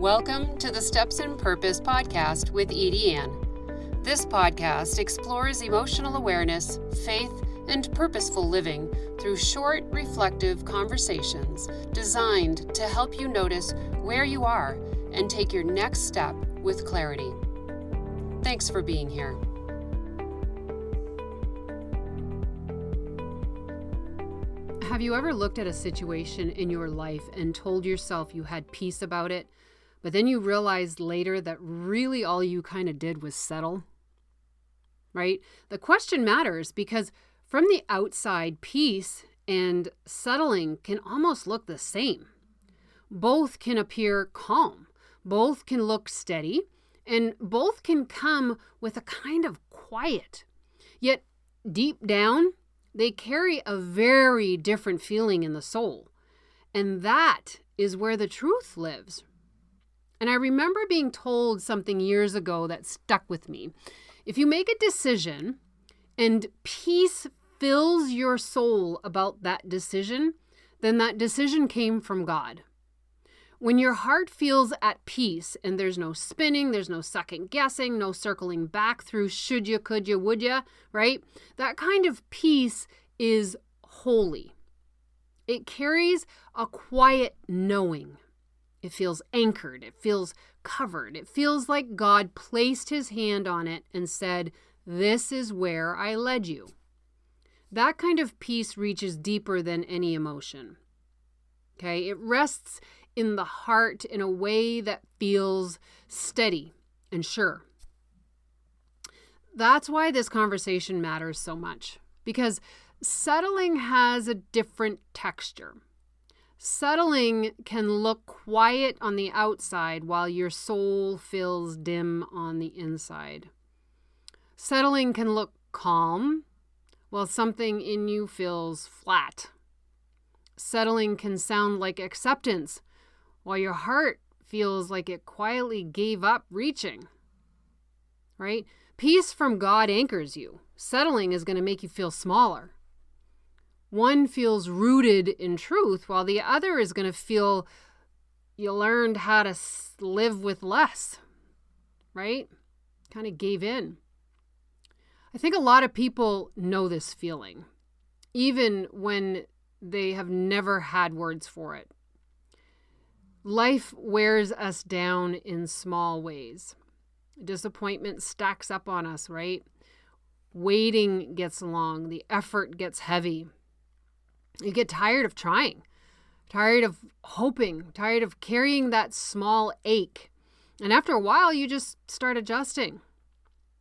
Welcome to the Steps in Purpose podcast with EdieAnne. This podcast explores emotional awareness, faith, and purposeful living through short, reflective conversations designed to help you notice where you are and take your next step with clarity. Thanks for being here. Have you ever looked at a situation in your life and told yourself you had peace about it, but then you realized later that really all you kind of did was settle? Right? The question matters because from the outside, peace and settling can almost look the same. Both can appear calm, both can look steady, and both can come with a kind of quiet. Yet deep down, they carry a very different feeling in the soul. And that is where the truth lives. And I remember being told something years ago that stuck with me. If you make a decision and peace fills your soul about that decision, then that decision came from God. When your heart feels at peace and there's no spinning, there's no second guessing, no circling back through should you, could you, would you, right? That kind of peace is holy. It carries a quiet knowing. It feels anchored. It feels covered. It feels like God placed his hand on it and said, "This is where I led you." That kind of peace reaches deeper than any emotion. Okay? It rests in the heart in a way that feels steady and sure. That's why this conversation matters so much, because settling has a different texture. Settling can look quiet on the outside while your soul feels dim on the inside. Settling can look calm while something in you feels flat. Settling can sound like acceptance while your heart feels like it quietly gave up reaching. Right? Peace from God anchors you. Settling is going to make you feel smaller. One feels rooted in truth, while the other is going to feel you learned how to live with less, right? Kind of gave in. I think a lot of people know this feeling, even when they have never had words for it. Life wears us down in small ways. Disappointment stacks up on us, right? Waiting gets long. The effort gets heavy. You get tired of trying, tired of hoping, tired of carrying that small ache. And after a while, you just start adjusting.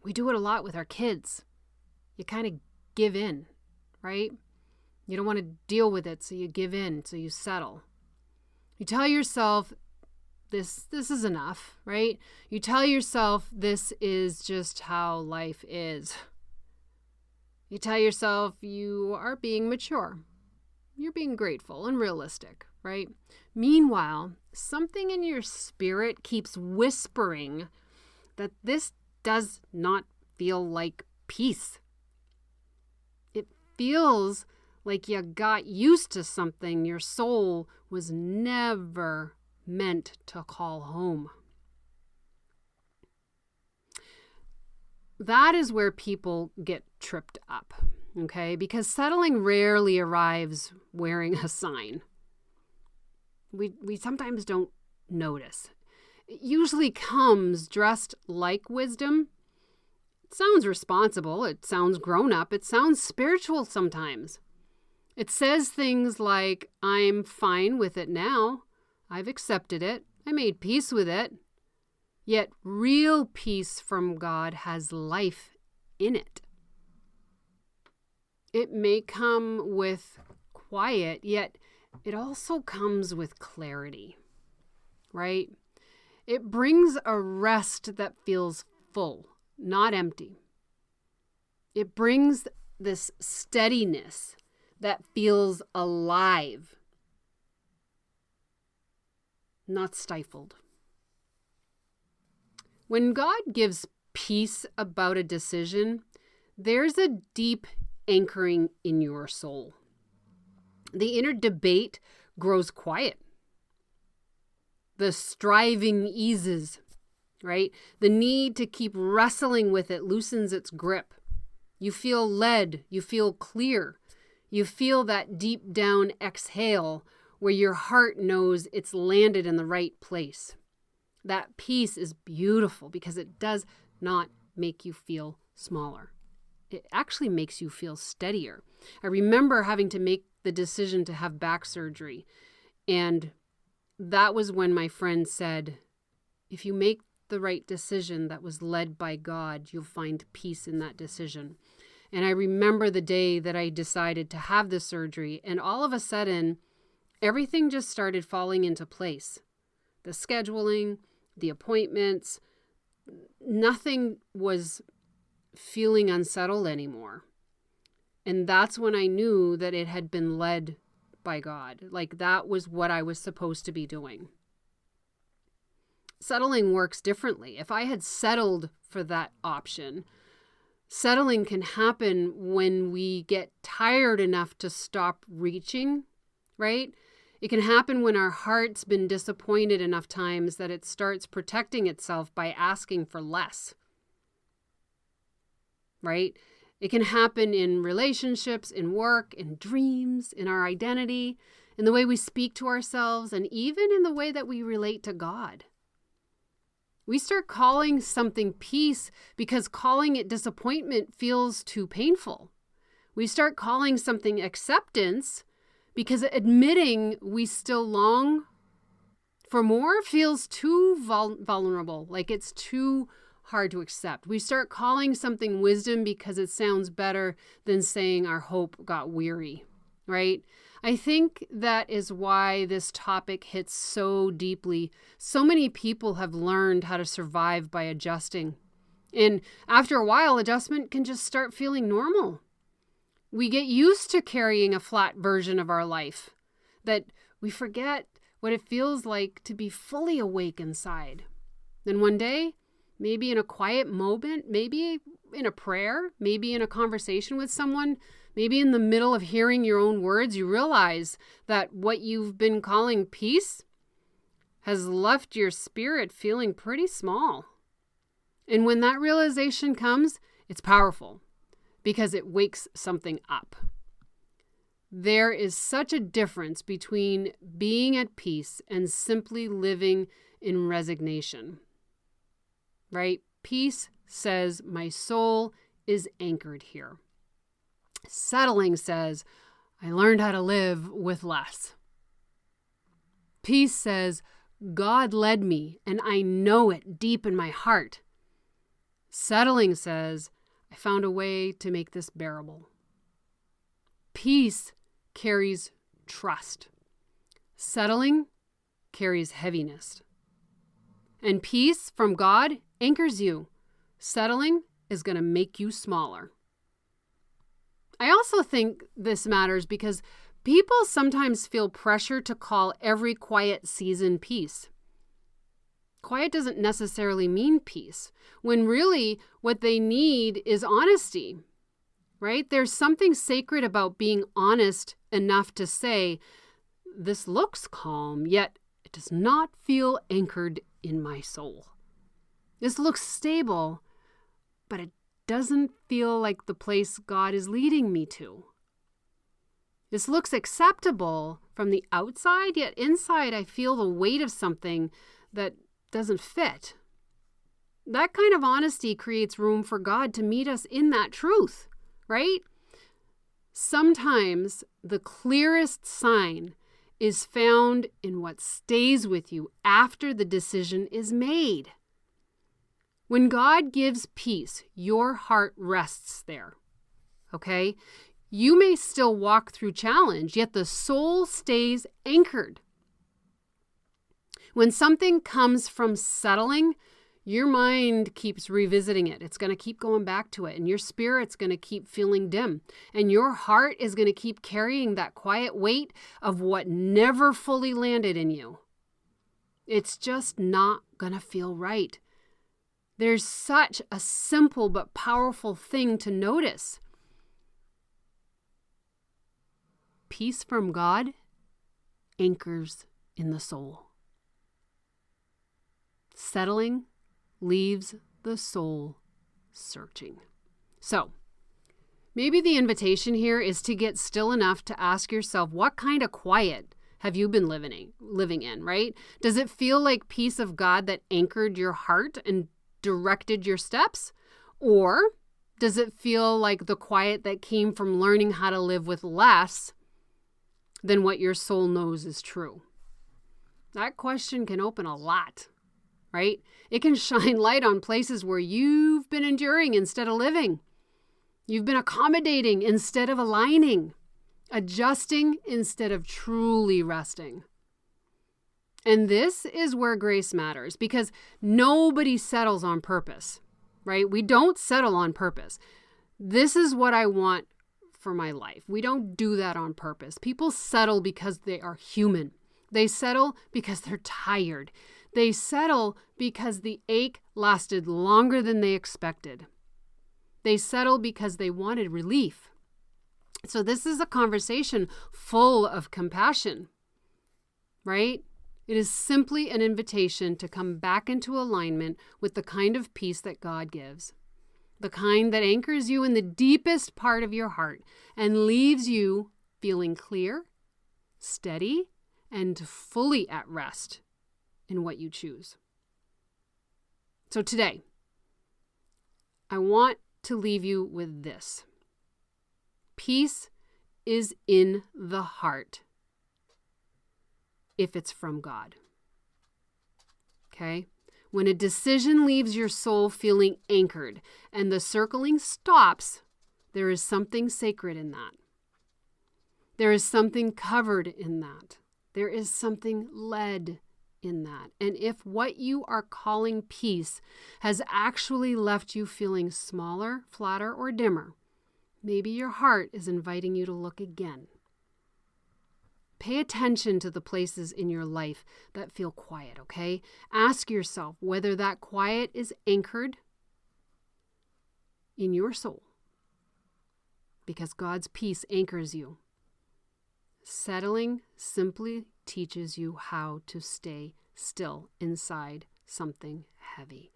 We do it a lot with our kids. You kind of give in, right? You don't want to deal with it, so you give in, so you settle. You tell yourself, this is enough, right? You tell yourself this is just how life is. You tell yourself you are being mature. You're being grateful and realistic, right? Meanwhile, something in your spirit keeps whispering that this does not feel like peace. It feels like you got used to something your soul was never meant to call home. That is where people get tripped up. Okay, because settling rarely arrives wearing a sign. We sometimes don't notice. It usually comes dressed like wisdom. It sounds responsible. It sounds grown up. It sounds spiritual sometimes. It says things like, "I'm fine with it now. I've accepted it. I made peace with it." Yet real peace from God has life in it. It may come with quiet, yet it also comes with clarity, right? It brings a rest that feels full, not empty. It brings this steadiness that feels alive, not stifled. When God gives peace about a decision, there's a deep anchoring in your soul. The inner debate grows quiet. The striving eases, right? The need to keep wrestling with it loosens its grip. You feel led. You feel clear. You feel that deep down exhale where your heart knows it's landed in the right place. That peace is beautiful because it does not make you feel smaller. It actually makes you feel steadier. I remember having to make the decision to have back surgery. And that was when my friend said, if you make the right decision that was led by God, you'll find peace in that decision. And I remember the day that I decided to have the surgery, and all of a sudden, everything just started falling into place. The scheduling, the appointments, nothing was feeling unsettled anymore. And that's when I knew that it had been led by God. Like that was what I was supposed to be doing. Settling works differently. If I had settled for that option, settling can happen when we get tired enough to stop reaching, right? It can happen when our heart's been disappointed enough times that it starts protecting itself by asking for less, right? It can happen in relationships, in work, in dreams, in our identity, in the way we speak to ourselves, and even in the way that we relate to God. We start calling something peace because calling it disappointment feels too painful. We start calling something acceptance because admitting we still long for more feels too vulnerable, like it's too hard to accept. We start calling something wisdom because it sounds better than saying our hope got weary, right? I think that is why this topic hits so deeply. So many people have learned how to survive by adjusting. And after a while, adjustment can just start feeling normal. We get used to carrying a flat version of our life, that we forget what it feels like to be fully awake inside. Then one day, maybe in a quiet moment, maybe in a prayer, maybe in a conversation with someone, maybe in the middle of hearing your own words, you realize that what you've been calling peace has left your spirit feeling pretty small. And when that realization comes, it's powerful because it wakes something up. There is such a difference between being at peace and simply living in resignation, right? Peace says, my soul is anchored here. Settling says, I learned how to live with less. Peace says, God led me and I know it deep in my heart. Settling says, I found a way to make this bearable. Peace carries trust. Settling carries heaviness. And peace from God anchors you. Settling is going to make you smaller. I also think this matters because people sometimes feel pressure to call every quiet season peace. Quiet doesn't necessarily mean peace, when really what they need is honesty, right? There's something sacred about being honest enough to say, this looks calm, yet it does not feel anchored in my soul. This looks stable, but it doesn't feel like the place God is leading me to. This looks acceptable from the outside, yet inside I feel the weight of something that doesn't fit. That kind of honesty creates room for God to meet us in that truth, right? Sometimes the clearest sign is found in what stays with you after the decision is made. When God gives peace, your heart rests there, okay? You may still walk through challenge, yet the soul stays anchored. When something comes from settling, your mind keeps revisiting it. It's going to keep going back to it, and your spirit's going to keep feeling dim, and your heart is going to keep carrying that quiet weight of what never fully landed in you. It's just not going to feel right. There's such a simple but powerful thing to notice. Peace from God anchors in the soul. Settling leaves the soul searching. So, maybe the invitation here is to get still enough to ask yourself, what kind of quiet have you been living in, right? Does it feel like peace of God that anchored your heart and directed your steps? Or does it feel like the quiet that came from learning how to live with less than what your soul knows is true? That question can open a lot, right? It can shine light on places where you've been enduring instead of living. You've been accommodating instead of aligning, adjusting instead of truly resting. And this is where grace matters, because nobody settles on purpose, right? We don't settle on purpose. This is what I want for my life. We don't do that on purpose. People settle because they are human. They settle because they're tired. They settle because the ache lasted longer than they expected. They settle because they wanted relief. So this is a conversation full of compassion, right? It is simply an invitation to come back into alignment with the kind of peace that God gives, the kind that anchors you in the deepest part of your heart and leaves you feeling clear, steady, and fully at rest in what you choose. So today, I want to leave you with this. Peace is in the heart if it's from God. Okay? When a decision leaves your soul feeling anchored and the circling stops, there is something sacred in that. There is something covered in that. There is something led in that. And if what you are calling peace has actually left you feeling smaller, flatter, or dimmer, maybe your heart is inviting you to look again. Pay attention to the places in your life that feel quiet, okay? Ask yourself whether that quiet is anchored in your soul, because God's peace anchors you. Settling simply teaches you how to stay still inside something heavy.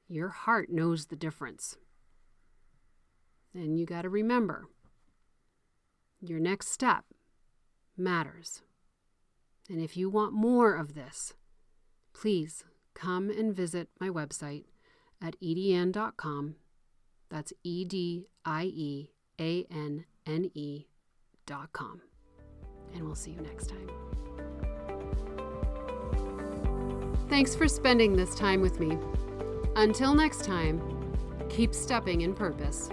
Your heart knows the difference. And you got to remember, your next step matters. And if you want more of this, please come and visit my website at EdieAnne.com. That's EdieAnne.com. And we'll see you next time. Thanks for spending this time with me. Until next time, keep stepping in purpose.